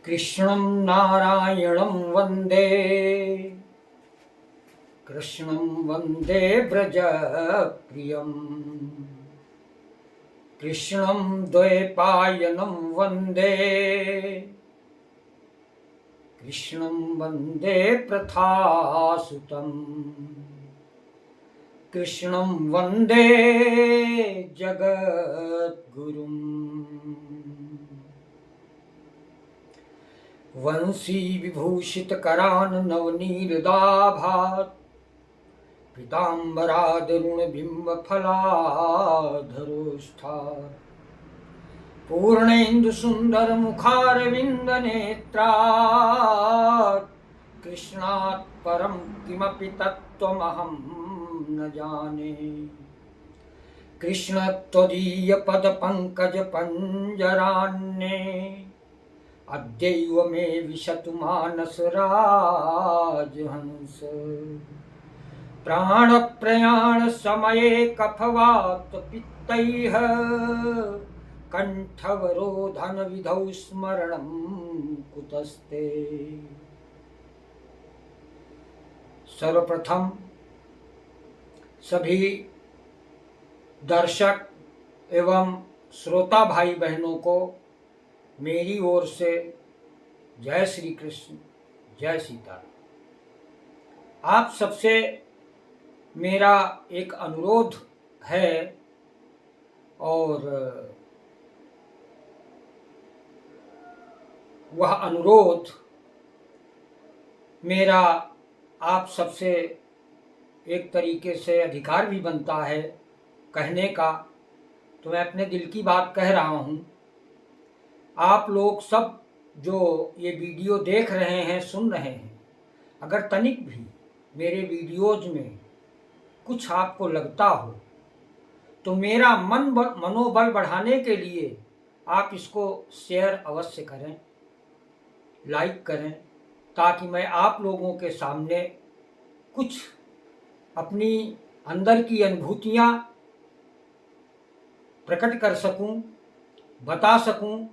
कृष्णं नारायणं वन्दे कृष्णं वन्दे व्रजप्रियं कृष्णं द्वैपायनं वन्दे कृष्णं वन्दे प्रथासुतं कृष्णं वन्दे जगद्गुरुम् वंशी विभूषित करान नवनीरदाभात पीताम्बरादरुण बिंब फलाधरोष्ठा पूर्णेन्दु सुंदर मुखारविंद नेत्रात् कृष्णात् परं किमपि तत्त्वमहं न जाने कृष्ण त्वदीय पद पंकज पंजरान्ये अद्यैव मे विशतु मानस राजहंस प्राण प्रयाण समये कफवात पित्तैः कंठवरोधन विधौ स्मरणं कुतस्ते। सर्वप्रथम सभी दर्शक एवं श्रोता भाई बहनों को मेरी ओर से जय श्री कृष्ण, जय सीताराम। आप सबसे मेरा एक अनुरोध है और वह अनुरोध मेरा आप सबसे एक तरीके से अधिकार भी बनता है कहने का, तो मैं अपने दिल की बात कह रहा हूँ। आप लोग सब जो ये वीडियो देख रहे हैं, सुन रहे हैं, अगर तनिक भी मेरे वीडियोज में कुछ आपको लगता हो तो मेरा मनोबल बढ़ाने के लिए आप इसको शेयर अवश्य करें, लाइक करें, ताकि मैं आप लोगों के सामने कुछ अपनी अंदर की अनुभूतियाँ प्रकट कर सकूं, बता सकूं,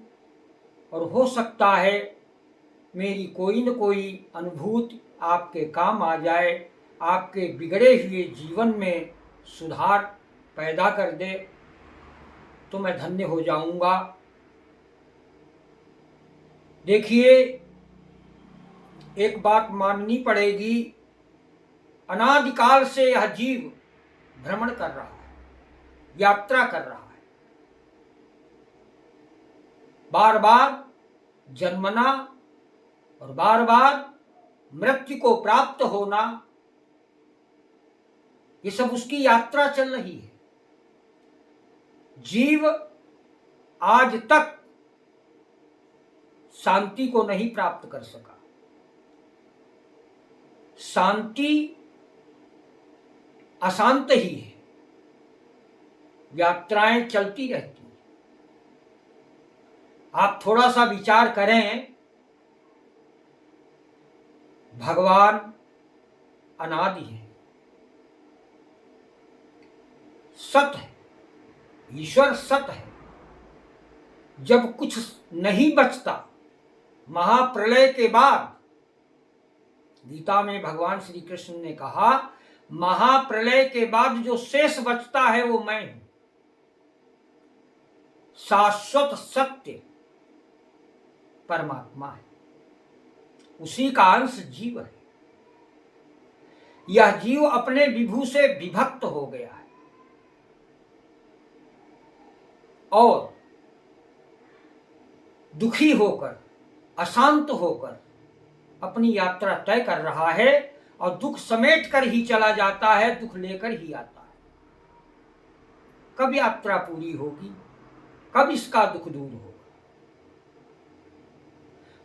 और हो सकता है मेरी कोई न कोई अनुभूति आपके काम आ जाए, आपके बिगड़े हुए जीवन में सुधार पैदा कर दे, तो मैं धन्य हो जाऊंगा। देखिए, एक बात माननी पड़ेगी, अनादिकाल से यह जीव भ्रमण कर रहा है, यात्रा कर रहा है, बार बार जन्मना और बार बार मृत्यु को प्राप्त होना, ये सब उसकी यात्रा चल रही है। जीव आज तक शांति को नहीं प्राप्त कर सका। शांति अशांत ही है, यात्राएं चलती रहती हैं। आप थोड़ा सा विचार करें, भगवान अनादि है, सत है, ईश्वर सत है। जब कुछ नहीं बचता, महाप्रलय के बाद, गीता में भगवान श्री कृष्ण ने कहा, महाप्रलय के बाद जो शेष बचता है वो मैं हूं। शाश्वत सत्य परमात्मा है, उसी का अंश जीव है। यह जीव अपने विभू से विभक्त हो गया है और दुखी होकर, अशांत होकर अपनी यात्रा तय कर रहा है, और दुख समेट कर ही चला जाता है, दुख लेकर ही आता है। कब यात्रा पूरी होगी, कब इसका दुख दूर होगा?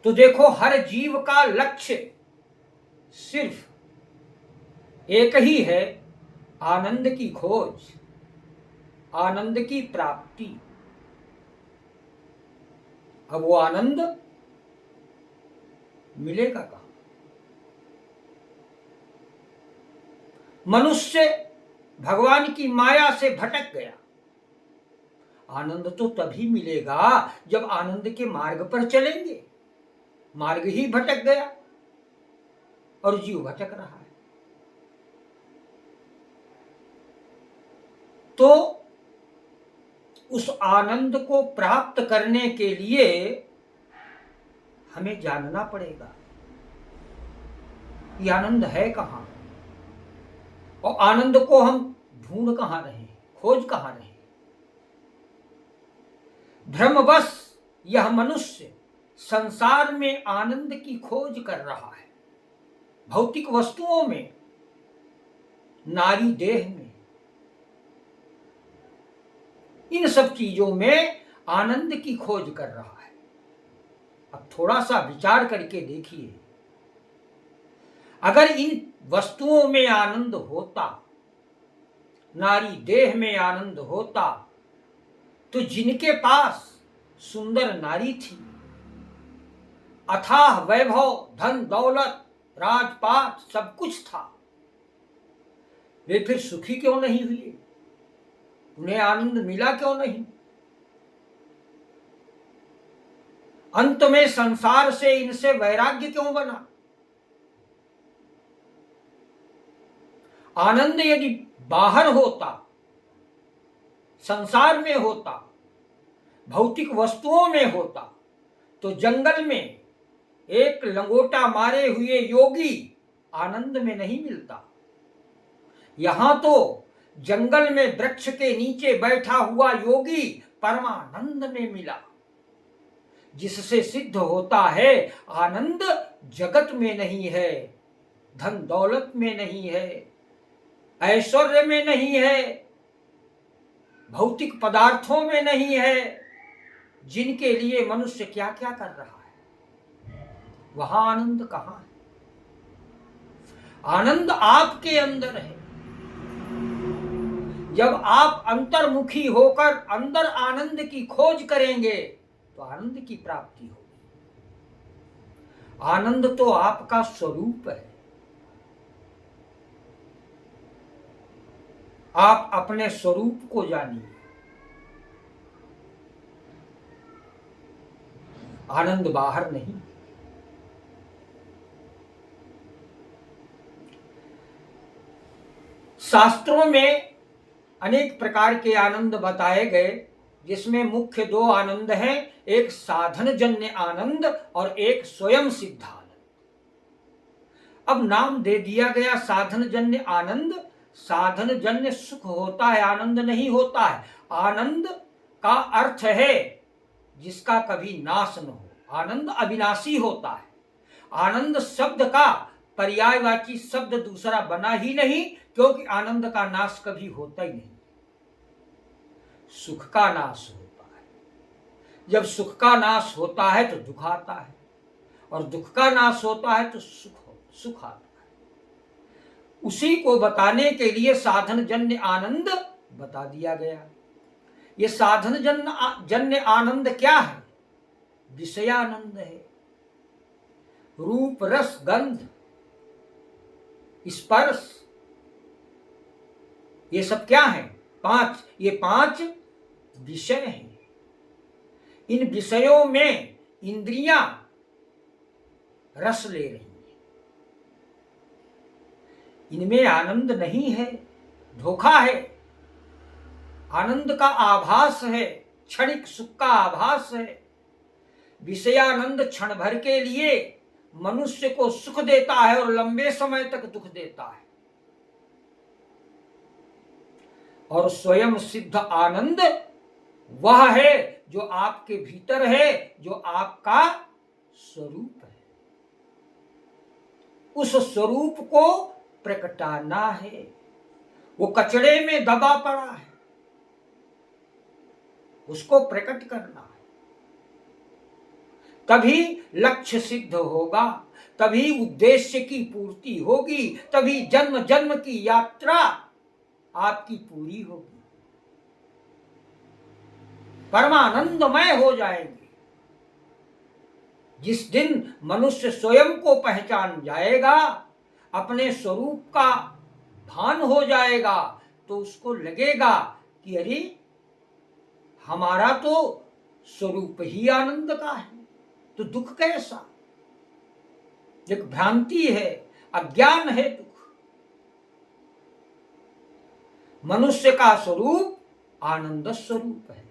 तो देखो, हर जीव का लक्ष्य सिर्फ एक ही है, आनंद की खोज, आनंद की प्राप्ति। अब वो आनंद मिलेगा कहां? मनुष्य भगवान की माया से भटक गया। आनंद तो तभी मिलेगा जब आनंद के मार्ग पर चलेंगे। मार्ग ही भटक गया और जीव भटक रहा है। तो उस आनंद को प्राप्त करने के लिए हमें जानना पड़ेगा कि आनंद है कहां, और आनंद को हम ढूंढ कहां रहे, खोज कहां रहे। भ्रमवश यह मनुष्य संसार में आनंद की खोज कर रहा है, भौतिक वस्तुओं में, नारी देह में, इन सब चीजों में आनंद की खोज कर रहा है। अब थोड़ा सा विचार करके देखिए, अगर इन वस्तुओं में आनंद होता, नारी देह में आनंद होता, तो जिनके पास सुंदर नारी थी, अथाह वैभव, धन दौलत, राजपाट सब कुछ था, वे फिर सुखी क्यों नहीं हुए? उन्हें आनंद मिला क्यों नहीं? अंत में संसार से इनसे वैराग्य क्यों बना? आनंद यदि बाहर होता, संसार में होता, भौतिक वस्तुओं में होता, तो जंगल में एक लंगोटा मारे हुए योगी आनंद में नहीं मिलता। यहां तो जंगल में वृक्ष के नीचे बैठा हुआ योगी परमानंद में मिला, जिससे सिद्ध होता है आनंद जगत में नहीं है, धन दौलत में नहीं है, ऐश्वर्य में नहीं है, भौतिक पदार्थों में नहीं है, जिनके लिए मनुष्य क्या क्या कर रहा है। वहां आनंद कहां है? आनंद आपके अंदर है। जब आप अंतर्मुखी होकर अंदर आनंद की खोज करेंगे तो आनंद की प्राप्ति होगी। आनंद तो आपका स्वरूप है। आप अपने स्वरूप को जानिए। आनंद बाहर नहीं। शास्त्रों में अनेक प्रकार के आनंद बताए गए, जिसमें मुख्य दो आनंद हैं, एक साधन जन्य आनंद और एक स्वयं सिद्ध आनंद। अब नाम दे दिया गया साधन जन्य आनंद। साधन जन्य सुख होता है, आनंद नहीं होता है। आनंद का अर्थ है जिसका कभी नाश न हो। आनंद अविनाशी होता है। आनंद शब्द का पर्यायवाची शब्द दूसरा बना ही नहीं, क्योंकि आनंद का नाश कभी होता ही नहीं। सुख का नाश होता है। जब सुख का नाश होता है तो दुख आता है, और दुख का नाश होता है तो सुख आता है। उसी को बताने के लिए साधन जन्य आनंद बता दिया गया। ये साधन जन्य आनंद क्या है? विषयानंद है। रूप, रस, गंध, स्पर्श, ये सब क्या है? ये पांच विषय हैं। इन विषयों में इंद्रियां रस ले रही हैं। इनमें आनंद नहीं है, धोखा है। आनंद का आभास है, क्षणिक सुख का आभास है। विषयानंद क्षण भर के लिए मनुष्य को सुख देता है और लंबे समय तक दुख देता है। और स्वयं सिद्ध आनंद वह है जो आपके भीतर है, जो आपका स्वरूप है। उस स्वरूप को प्रकटाना है। वो कचड़े में दबा पड़ा है, उसको प्रकट करना है। तभी लक्ष्य सिद्ध होगा, तभी उद्देश्य की पूर्ति होगी, तभी जन्म जन्म की यात्रा आपकी पूरी होगी। परमानंदमय हो जाएंगे। जिस दिन मनुष्य स्वयं को पहचान जाएगा, अपने स्वरूप का भान हो जाएगा, तो उसको लगेगा कि अरे हमारा तो स्वरूप ही आनंद का है, तो दुख कैसा? एक भ्रांति है, अज्ञान है दुख। मनुष्य का स्वरूप आनंद स्वरूप है।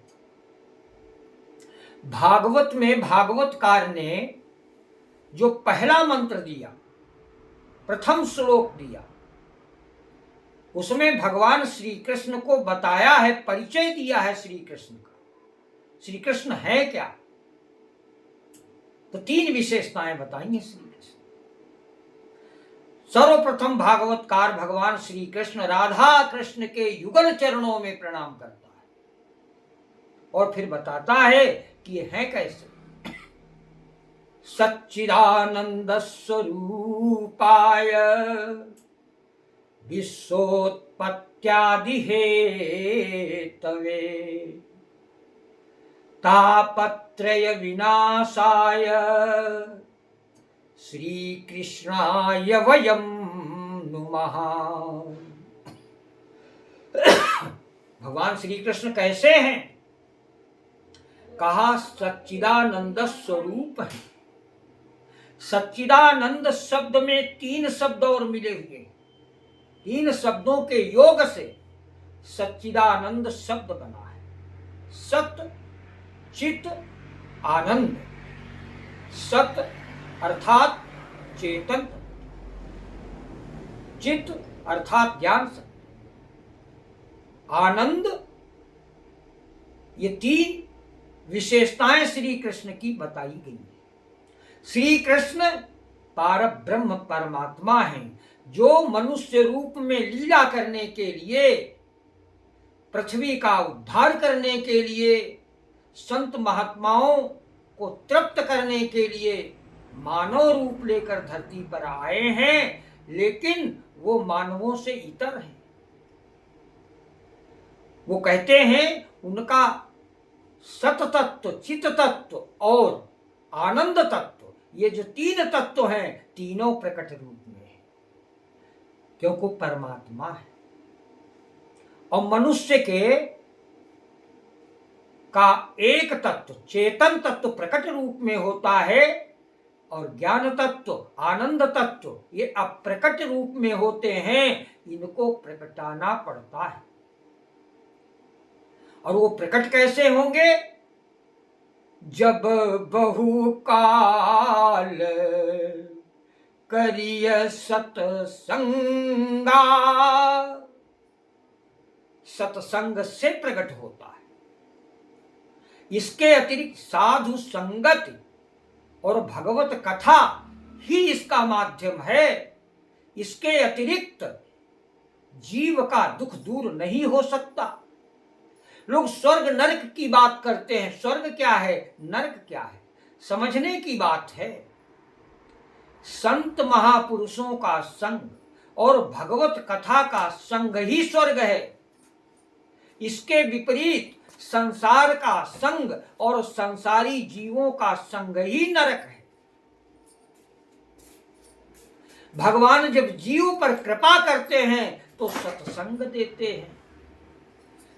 भागवत में भागवतकार ने जो पहला मंत्र दिया, प्रथम श्लोक दिया, उसमें भगवान श्री कृष्ण को बताया है, परिचय दिया है श्री कृष्ण का। श्री कृष्ण है क्या? तो 3 विशेषताएं बताएंगे श्री कृष्ण। सर्वप्रथम भागवतकार भगवान श्री कृष्ण राधा कृष्ण के युगल चरणों में प्रणाम करता है और फिर बताता है कि ये है कैसे। सच्चिदानंद स्वरूपाय विश्वोत्पत्त्यादि हेतवे तापत्रय विनाशाय श्री कृष्णाय वयं नुमः। भगवान श्री कृष्ण कैसे हैं? कहा सच्चिदानंद स्वरूप है। सच्चिदानंद शब्द में 3 शब्द और मिले हुए, 3 शब्दों के योग से सच्चिदानंद शब्द बना है। सत चित आनंद। सत अर्थात चेतन, चित अर्थात ज्ञान सत्य, आनंद, ये 3 विशेषताएं श्री कृष्ण की बताई गई है। श्री कृष्ण पारब्रह्म परमात्मा हैं, जो मनुष्य रूप में लीला करने के लिए, पृथ्वी का उद्धार करने के लिए, संत महात्माओं को तृप्त करने के लिए मानव रूप लेकर धरती पर आए हैं, लेकिन वो मानवों से इतर हैं। वो कहते हैं उनका सत तत्व, चित तत्व और आनंद तत्व, ये जो 3 तत्व हैं, तीनों प्रकट रूप में है, क्योंकि परमात्मा है। और मनुष्य के का एक तत्व, चेतन तत्व प्रकट रूप में होता है, और ज्ञान तत्व, आनंद तत्व ये अप्रकट रूप में होते हैं। इनको प्रकटाना पड़ता है। और वो प्रकट कैसे होंगे? जब बहुकाल करिय सत्संगा, सत्संग से प्रकट होता है। इसके अतिरिक्त साधु संगति और भगवत कथा ही इसका माध्यम है। इसके अतिरिक्त जीव का दुख दूर नहीं हो सकता। लोग स्वर्ग नरक की बात करते हैं। स्वर्ग क्या है, नरक क्या है, समझने की बात है। संत महापुरुषों का संग और भगवत कथा का संग ही स्वर्ग है। इसके विपरीत संसार का संग और संसारी जीवों का संग ही नरक है। भगवान जब जीव पर कृपा करते हैं तो सत्संग देते हैं।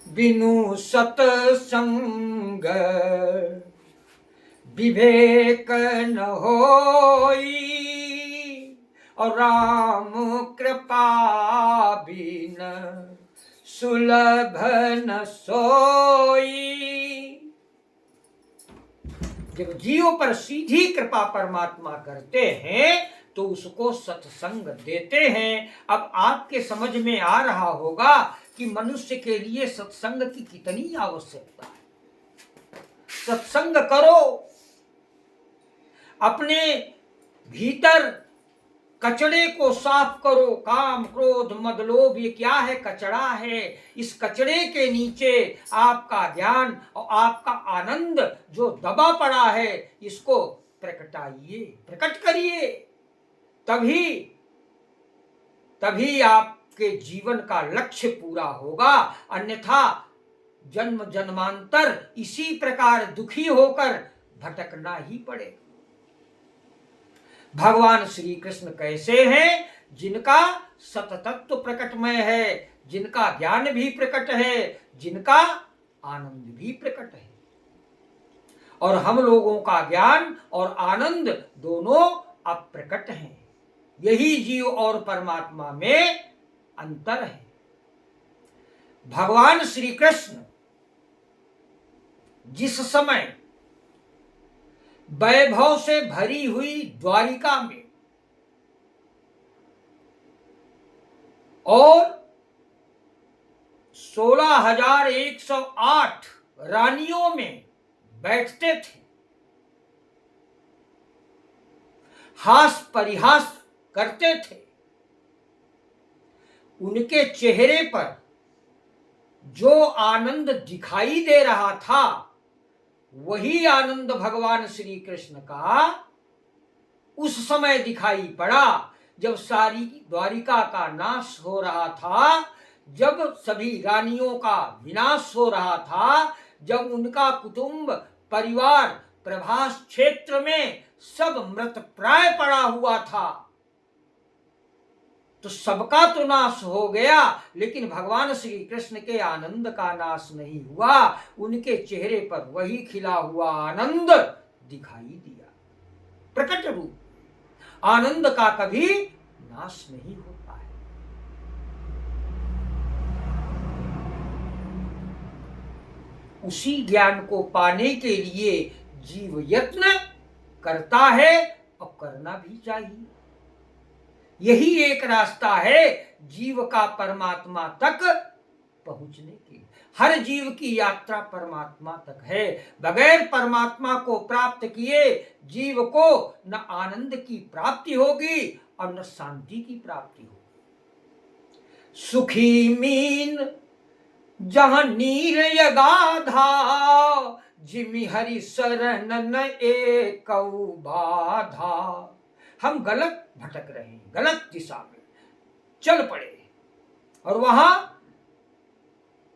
बिनु सत्संग विवेक न होई, और राम कृपा बिन सुलभ न सोई। जब जीव पर सीधी कृपा परमात्मा करते हैं तो उसको सत्संग देते हैं। अब आपके समझ में आ रहा होगा कि मनुष्य के लिए सत्संग की कितनी आवश्यकता है। सत्संग करो, अपने भीतर कचड़े को साफ करो। काम क्रोध मद लोभ ये क्या है, कचड़ा है। इस कचड़े के नीचे आपका ज्ञान और आपका आनंद जो दबा पड़ा है, इसको प्रकटाइए, प्रकट करिए। तभी आपके जीवन का लक्ष्य पूरा होगा। अन्यथा जन्म जन्मांतर इसी प्रकार दुखी होकर भटकना ही पड़ेगा। भगवान श्री कृष्ण कैसे हैं? जिनका सततत्व प्रकटमय है, जिनका ज्ञान भी प्रकट है, जिनका आनंद भी प्रकट है। और हम लोगों का ज्ञान और आनंद दोनों अप्रकट हैं। यही जीव और परमात्मा में अंतर है। भगवान श्री कृष्ण जिस समय वैभव से भरी हुई द्वारिका में और 16,108 रानियों में बैठते थे, हास परिहास करते थे, उनके चेहरे पर जो आनंद दिखाई दे रहा था वही आनंद भगवान श्री कृष्ण का उस समय दिखाई पड़ा जब सारी द्वारिका का नाश हो रहा था, जब सभी रानियों का विनाश हो रहा था, जब उनका कुटुंब परिवार प्रभास क्षेत्र में सब मृत प्राय पड़ा हुआ था, तो सबका तो नाश हो गया, लेकिन भगवान श्री कृष्ण के आनंद का नाश नहीं हुआ। उनके चेहरे पर वही खिला हुआ आनंद दिखाई दिया। प्रकट रूप आनंद का कभी नाश नहीं होता है। उसी ज्ञान को पाने के लिए जीव यत्न करता है और करना भी चाहिए। यही एक रास्ता है जीव का परमात्मा तक पहुंचने की। हर जीव की यात्रा परमात्मा तक है। बगैर परमात्मा को प्राप्त किए जीव को न आनंद की प्राप्ति होगी और न शांति की प्राप्ति होगी। सुखी मीन जहां नीर यगाधा, जिमि हरि शरण न एक बाधा। हम गलत भटक रहे हैं, गलत दिशा में चल पड़े और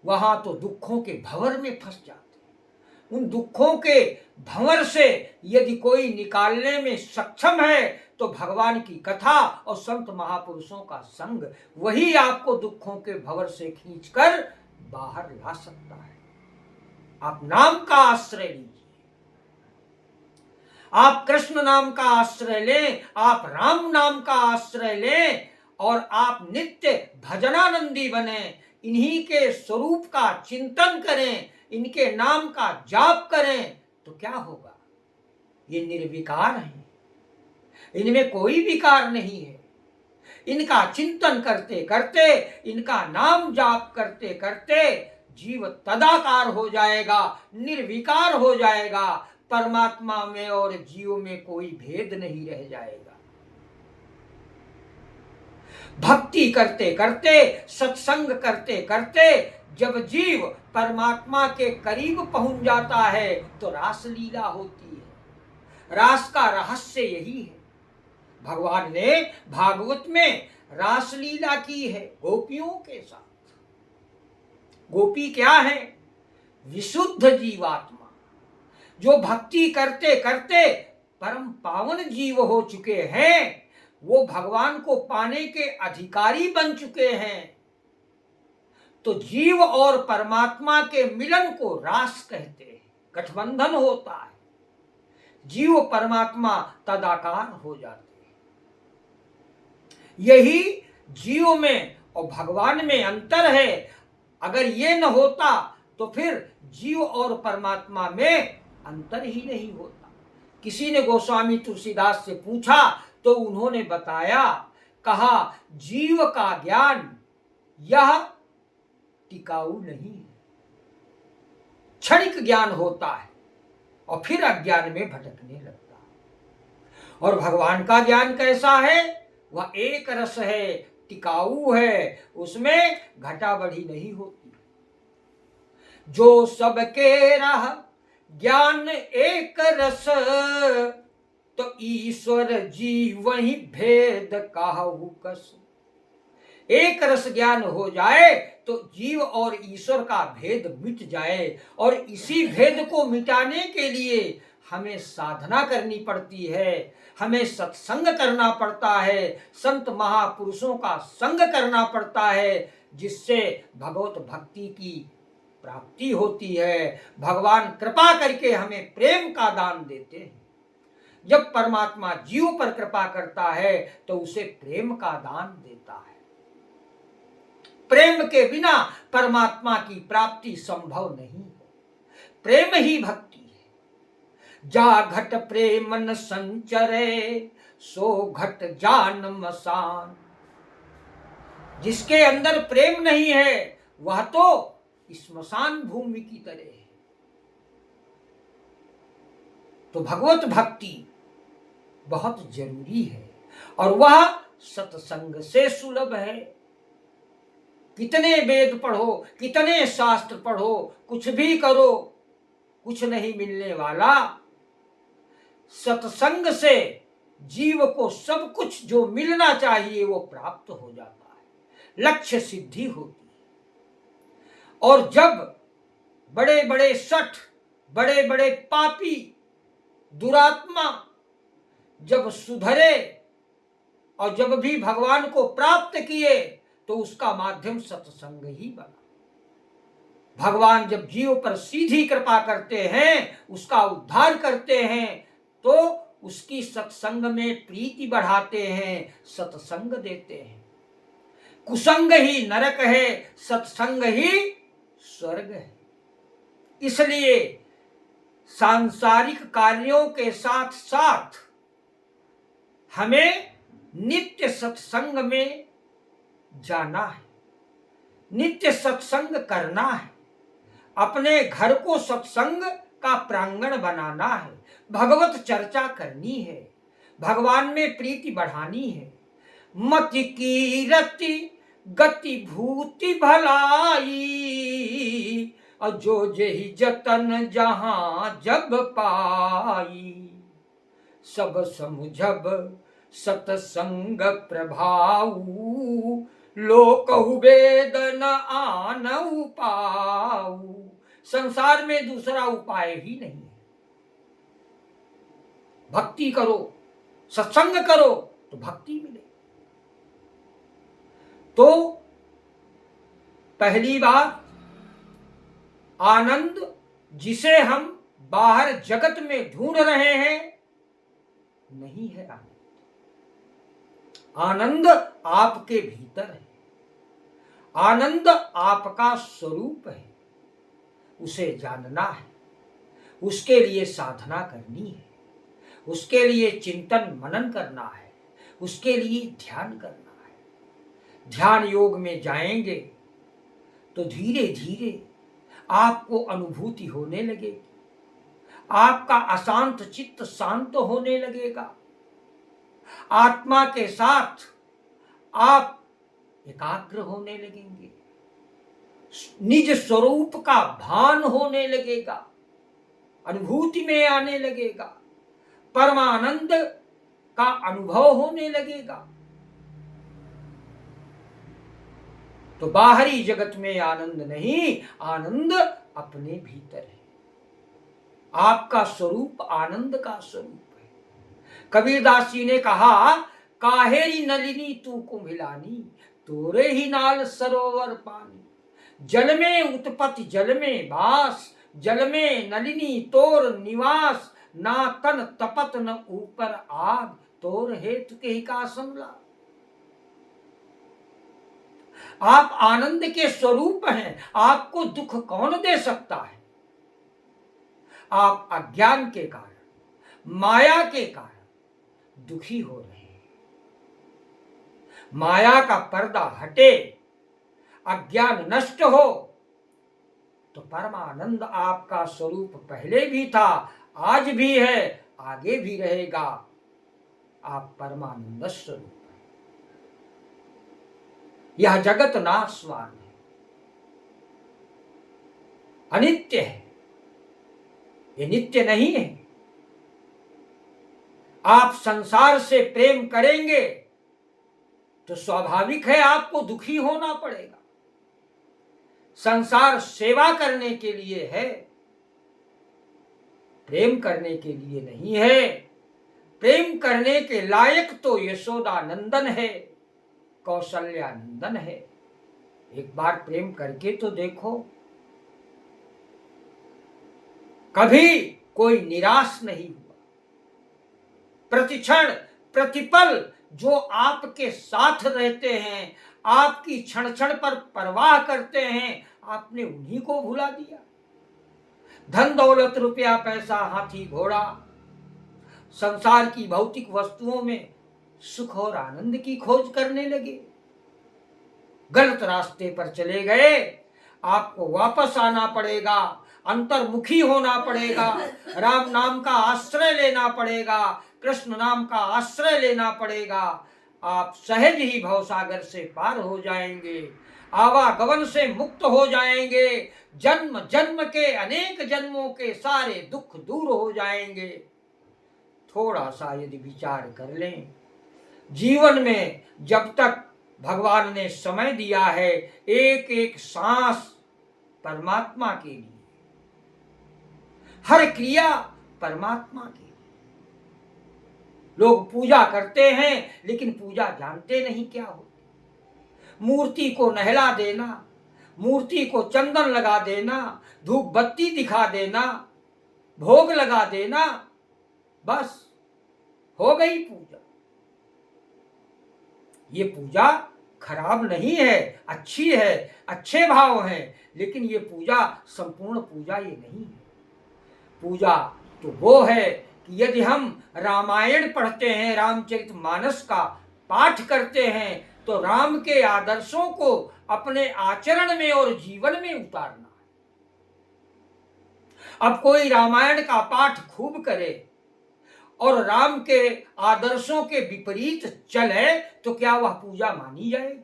वहां तो दुखों के भंवर में फंस जाते। उन दुखों के भंवर से यदि कोई निकालने में सक्षम है तो भगवान की कथा और संत महापुरुषों का संग वही आपको दुखों के भंवर से खींचकर बाहर ला सकता है। आप नाम का आश्रय लीजिए, आप कृष्ण नाम का आश्रय लें, आप राम नाम का आश्रय लें और आप नित्य भजनानंदी बने। इन्हीं के स्वरूप का चिंतन करें, इनके नाम का जाप करें, तो क्या होगा? ये निर्विकार हैं, इनमें कोई विकार नहीं है। इनका चिंतन करते करते, इनका नाम जाप करते करते जीव तदाकार हो जाएगा, निर्विकार हो जाएगा। परमात्मा में और जीव में कोई भेद नहीं रह जाएगा। भक्ति करते करते, सत्संग करते करते जब जीव परमात्मा के करीब पहुंच जाता है तो रास लीला होती है। रास का रहस्य यही है। भगवान ने भागवत में रास लीला की है गोपियों के साथ। गोपी क्या है? विशुद्ध जीवात्मा जो भक्ति करते करते परम पावन जीव हो चुके हैं, वो भगवान को पाने के अधिकारी बन चुके हैं। तो जीव और परमात्मा के मिलन को रास कहते हैं, गठबंधन होता है, जीव परमात्मा तदाकार हो जाते हैं। यही जीव में और भगवान में अंतर है। अगर ये न होता तो फिर जीव और परमात्मा में अंतर ही नहीं होता। किसी ने गोस्वामी तुलसीदास से पूछा तो उन्होंने बताया, कहा जीव का ज्ञान यह टिकाऊ नहीं है, क्षणिक ज्ञान होता है और फिर अज्ञान में भटकने लगता है। और भगवान का ज्ञान कैसा है? वह एक रस है, टिकाऊ है, उसमें घटा बढ़ी नहीं होती। जो सबके रह ज्ञान एक रस, तो ईश्वर जी वही भेद काहू कस। एक रस ज्ञान हो जाए तो जीव और ईश्वर का भेद मिट जाए। और इसी भेद को मिटाने के लिए हमें साधना करनी पड़ती है, हमें सत्संग करना पड़ता है, संत महापुरुषों का संग करना पड़ता है, जिससे भगवत भक्ति की प्राप्ति होती है। भगवान कृपा करके हमें प्रेम का दान देते हैं। जब परमात्मा जीव पर कृपा करता है तो उसे प्रेम का दान देता है। प्रेम के बिना परमात्मा की प्राप्ति संभव नहीं है। प्रेम ही भक्ति है। जा घट प्रेम न संचरे, सो घट जान मसान। जिसके अंदर प्रेम नहीं है वह तो स्मशान भूमि की तरह है। तो भगवत भक्ति बहुत जरूरी है और वह सत्संग से सुलभ है। कितने वेद पढ़ो, कितने शास्त्र पढ़ो, कुछ भी करो, कुछ नहीं मिलने वाला। सत्संग से जीव को सब कुछ जो मिलना चाहिए वो प्राप्त हो जाता है, लक्ष्य सिद्धि होती है। और जब बड़े बड़े सठ, बड़े बड़े पापी, दुरात्मा जब सुधरे और जब भी भगवान को प्राप्त किए तो उसका माध्यम सत्संग ही बना। भगवान जब जीव पर सीधी कृपा करते हैं, उसका उद्धार करते हैं, तो उसकी सत्संग में प्रीति बढ़ाते हैं, सत्संग देते हैं। कुसंग ही नरक है, सत्संग ही स्वर्ग है। इसलिए सांसारिक कार्यों के साथ साथ हमें नित्य सत्संग में जाना है, नित्य सत्संग करना है, अपने घर को सत्संग का प्रांगण बनाना है, भगवत चर्चा करनी है, भगवान में प्रीति बढ़ानी है। मति की रति गति भूति भलाई, और जो जेहि जतन जहां जब पाई। सब समुझब सतसंग प्रभाऊ, लोकहु वेद न आनऊ पाऊ। संसार में दूसरा उपाय ही नहीं है। भक्ति करो, सत्संग करो तो भक्ति मिले। तो पहली बात, आनंद जिसे हम बाहर जगत में ढूंढ रहे हैं नहीं है। आनंद आपके भीतर है, आनंद आपका स्वरूप है। उसे जानना है, उसके लिए साधना करनी है, उसके लिए चिंतन मनन करना है, उसके लिए ध्यान करना है। ध्यान योग में जाएंगे तो धीरे धीरे आपको अनुभूति होने लगेगी, आपका अशांत चित्त शांत होने लगेगा, आत्मा के साथ आप एकाग्र होने लगेंगे, निज स्वरूप का भान होने लगेगा, अनुभूति में आने लगेगा, परमानंद का अनुभव होने लगेगा। तो बाहरी जगत में आनंद नहीं, आनंद अपने भीतर है। आपका स्वरूप आनंद का स्वरूप है। कबीरदास जी ने कहा, काहेरी नलिनी तू कुम्हिलानी, तोरे ही नाल सरोवर पानी। जल में उत्पत्ति जल में वास, जल में नलिनी तोर निवास। ना तन तपत न ऊपर आग, तोर हेतु के ही का संला। आप आनंद के स्वरूप हैं, आपको दुख कौन दे सकता है? आप अज्ञान के कारण, माया के कारण दुखी हो रहे हैं। माया का पर्दा हटे, अज्ञान नष्ट हो तो परमानंद आपका स्वरूप पहले भी था, आज भी है, आगे भी रहेगा। आप परमानंद स्वरूप है। यह जगत नाशवान है, अनित्य है, ये नित्य नहीं है। आप संसार से प्रेम करेंगे तो स्वाभाविक है आपको दुखी होना पड़ेगा। संसार सेवा करने के लिए है, प्रेम करने के लिए नहीं है। प्रेम करने के लायक तो यशोदा नंदन है, कौशल्या नंदन है। एक बार प्रेम करके तो देखो, कभी कोई निराश नहीं हुआ। प्रतिक्षण प्रतिपल जो आपके साथ रहते हैं, आपकी क्षण क्षण पर परवाह करते हैं, आपने उन्हीं को भुला दिया। धन दौलत रुपया पैसा हाथी घोड़ा संसार की भौतिक वस्तुओं में सुख और आनंद की खोज करने लगे, गलत रास्ते पर चले गए। आपको वापस आना पड़ेगा, अंतर्मुखी होना पड़ेगा, राम नाम का आश्रय लेना पड़ेगा, कृष्ण नाम का आश्रय लेना पड़ेगा। आप सहज ही भवसागर से पार हो जाएंगे, आवागमन से मुक्त हो जाएंगे, जन्म जन्म के अनेक जन्मों के सारे दुख दूर हो जाएंगे। थोड़ा सा यदि विचार कर लें, जीवन में जब तक भगवान ने समय दिया है, एक एक सांस परमात्मा के लिए, हर क्रिया परमात्मा के लिए। लोग पूजा करते हैं लेकिन पूजा जानते नहीं क्या होती। मूर्ति को नहला देना, मूर्ति को चंदन लगा देना, धूप बत्ती दिखा देना, भोग लगा देना, बस हो गई पूजा। ये पूजा खराब नहीं है, अच्छी है, अच्छे भाव हैं, लेकिन ये पूजा संपूर्ण पूजा ये नहीं है। पूजा तो वो है कि यदि हम रामायण पढ़ते हैं, रामचरितमानस का पाठ करते हैं, तो राम के आदर्शों को अपने आचरण में और जीवन में उतारना है। अब कोई रामायण का पाठ खूब करे और राम के आदर्शों के विपरीत चले तो क्या वह पूजा मानी जाएगी?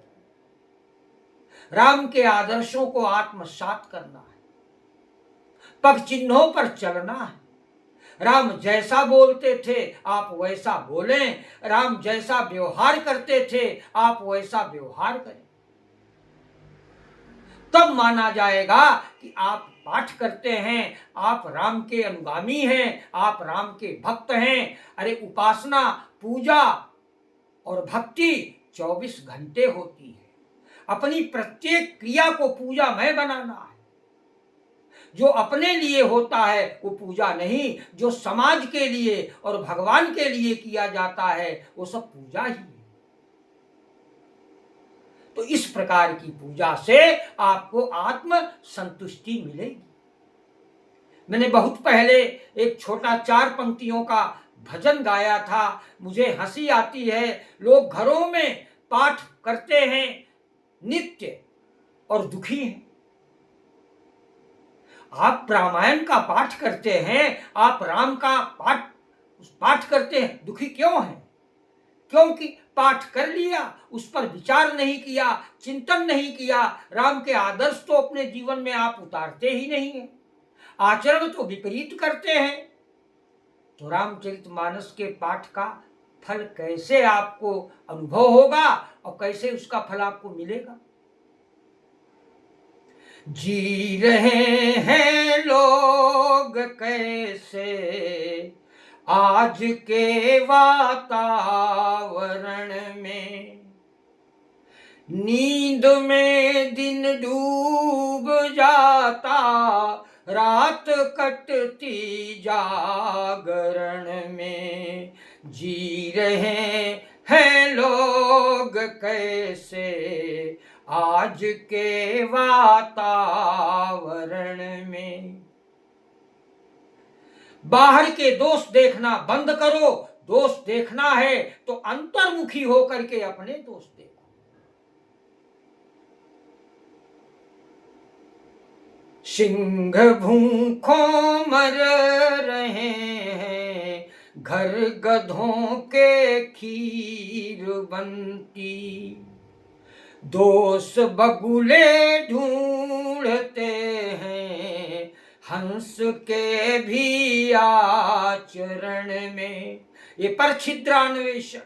राम के आदर्शों को आत्मसात करना है, पग चिन्हों पर चलना है। राम जैसा बोलते थे आप वैसा बोलें, राम जैसा व्यवहार करते थे आप वैसा व्यवहार करें, तब माना जाएगा कि आप पाठ करते हैं, आप राम के अनुगामी हैं, आप राम के भक्त हैं। अरे उपासना, पूजा और भक्ति 24 घंटे होती है। अपनी प्रत्येक क्रिया को पूजामय बनाना है। जो अपने लिए होता है वो पूजा नहीं, जो समाज के लिए और भगवान के लिए किया जाता है वो सब पूजा ही है। तो इस प्रकार की पूजा से आपको आत्म संतुष्टि मिलेगी। मैंने बहुत पहले एक छोटा 4 पंक्तियों का भजन गाया था, मुझे हंसी आती है। लोग घरों में पाठ करते हैं नित्य और दुखी हैं। आप रामायण का पाठ करते हैं, आप राम का पाठ करते हैं, दुखी क्यों हैं? क्योंकि पाठ कर लिया, उस पर विचार नहीं किया, चिंतन नहीं किया। राम के आदर्श तो अपने जीवन में आप उतारते ही नहीं हैं, आचरण तो विपरीत करते हैं। तो रामचरितमानस के पाठ का फल कैसे आपको अनुभव होगा और कैसे उसका फल आपको मिलेगा? जी रहे हैं लोग कैसे आज के वातावरण में, नींद में दिन डूब जाता, रात कटती जागरण में। जी रहे हैं लोग कैसे आज के वातावरण में। बाहर के दोष देखना बंद करो, दोष देखना है तो अंतर्मुखी होकर के अपने दोष देखो। सिंह भूखों मर रहे हैं, घर गधों के खीर बनती, दोष बगुले ढूंढते हैं हंस के भी आचरण में। ये परछिद्रान्वेषण,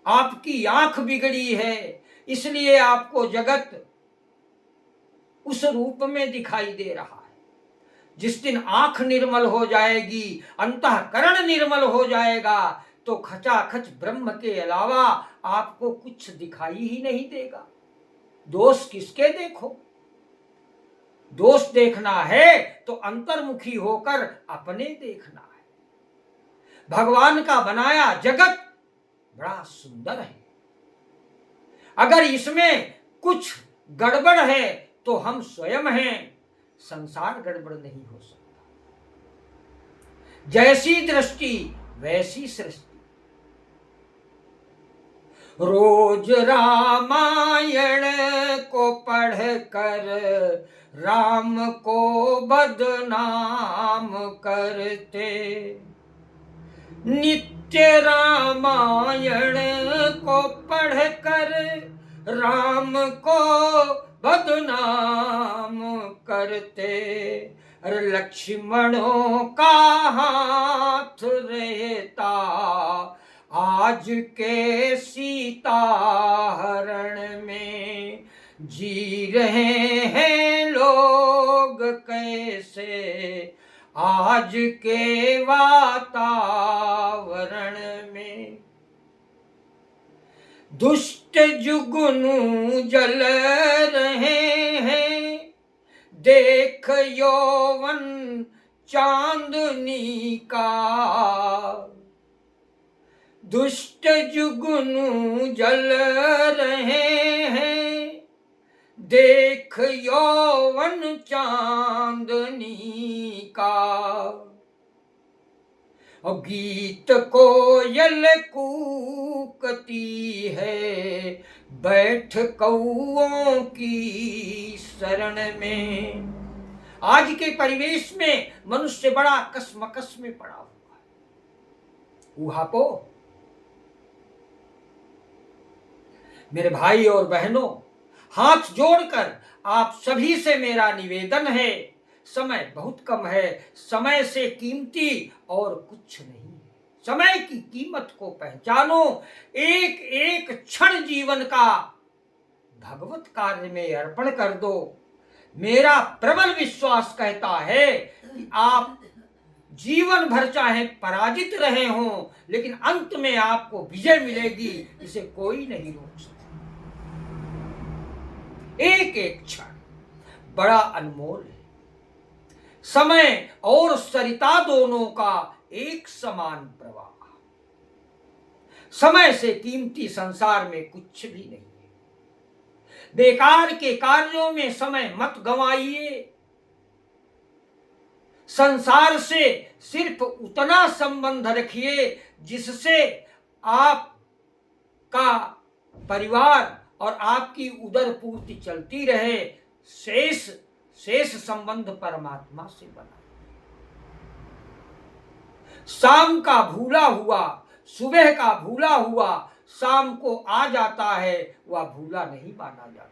आपकी आंख बिगड़ी है इसलिए आपको जगत उस रूप में दिखाई दे रहा है। जिस दिन आंख निर्मल हो जाएगी, अंतःकरण निर्मल हो जाएगा, तो खचाखच ब्रह्म के अलावा आपको कुछ दिखाई ही नहीं देगा। दोष किसके देखो? दोष देखना है तो अंतर्मुखी होकर अपने देखना है। भगवान का बनाया जगत बड़ा सुंदर है। अगर इसमें कुछ गड़बड़ है तो हम स्वयं हैं, संसार गड़बड़ नहीं हो सकता। जैसी दृष्टि वैसी सृष्टि। रोज रामायण को पढ़ कर राम को बदनाम करते, नित्य रामायण को पढ़ कर राम को बदनाम करते। अरे लक्ष्मणों का हाथ रहता आज के सीता हरण में, जी रहे हैं लोग कैसे आज के वातावरण में। दुष्ट जुगनू जल रहे हैं, देख यौवन चांदनी का। दुष्ट जुगनू जल रहे हैं, देख यौवन चांदनी का। और गीत कोयल कूकती है, बैठ कौओं की शरण में। आज के परिवेश में मनुष्य बड़ा कसमकस में पड़ा हुआ है। ऊहापो मेरे भाई और बहनों, हाथ जोड़कर आप सभी से मेरा निवेदन है, समय बहुत कम है, समय से कीमती और कुछ नहीं। समय की कीमत को पहचानो, एक एक क्षण जीवन का भगवत कार्य में अर्पण कर दो। मेरा प्रबल विश्वास कहता है कि आप जीवन भर चाहे पराजित रहे हों, लेकिन अंत में आपको विजय मिलेगी, इसे कोई नहीं रोक सकता। एक एक क्षण बड़ा अनमोल है। समय और सरिता दोनों का एक समान प्रवाह। समय से कीमती संसार में कुछ भी नहीं है। बेकार के कार्यों में समय मत गंवाइए। संसार से सिर्फ उतना संबंध रखिए जिससे आपका परिवार और आपकी उदर पूर्ति चलती रहे। शेष संबंध परमात्मा से बना। शाम का भूला हुआ, सुबह का भूला हुआ शाम को आ जाता है, वह भूला नहीं माना जाता।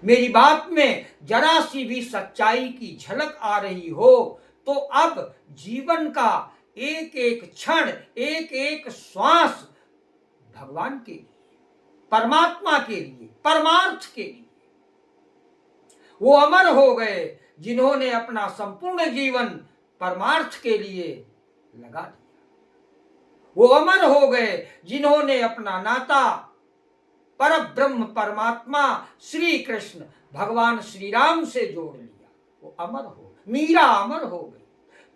मेरी बात में जरा सी भी सच्चाई की झलक आ रही हो तो अब जीवन का एक एक क्षण, एक एक श्वास भगवान के लिए, परमात्मा के लिए, परमार्थ के लिए। वो अमर हो गए जिन्होंने अपना संपूर्ण जीवन परमार्थ के लिए लगा दिया। वो अमर हो गए जिन्होंने अपना नाता परब्रह्म परमात्मा श्री कृष्ण भगवान श्री राम से जोड़ लिया। वो अमर हो, मीरा अमर हो गई,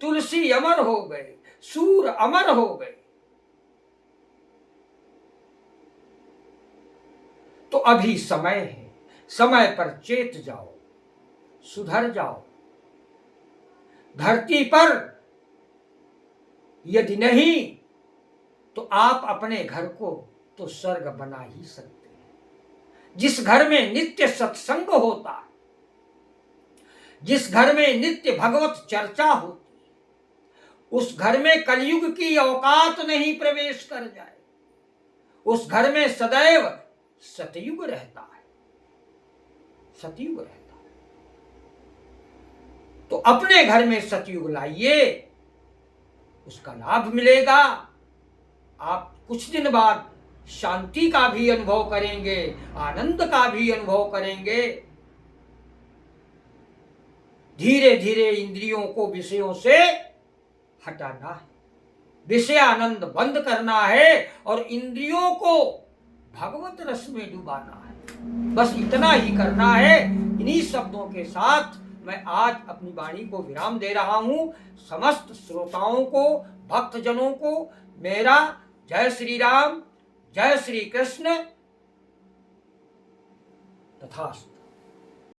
तुलसी अमर हो गए, सूर अमर हो गए। तो अभी समय है, समय पर चेत जाओ, सुधर जाओ। धरती पर यदि नहीं तो आप अपने घर को तो स्वर्ग बना ही सकते हैं। जिस घर में नित्य सत्संग होता है, जिस घर में नित्य भगवत चर्चा होती है, उस घर में कलयुग की औकात नहीं प्रवेश कर जाए। उस घर में सदैव सतयुग रहता है, सतयुग रहता है। तो अपने घर में सतयुग लाइए, उसका लाभ मिलेगा। आप कुछ दिन बाद शांति का भी अनुभव करेंगे, आनंद का भी अनुभव करेंगे। धीरे धीरे इंद्रियों को विषयों से हटाना है, विषय आनंद बंद करना है और इंद्रियों को भगवत रस में डुबाना है। बस इतना ही करना है। इन्हीं शब्दों के साथ मैं आज अपनी वाणी को विराम दे रहा हूँ। समस्त श्रोताओं को, भक्तजनों को मेरा जय श्री राम, जय श्री कृष्ण, तथास्तु।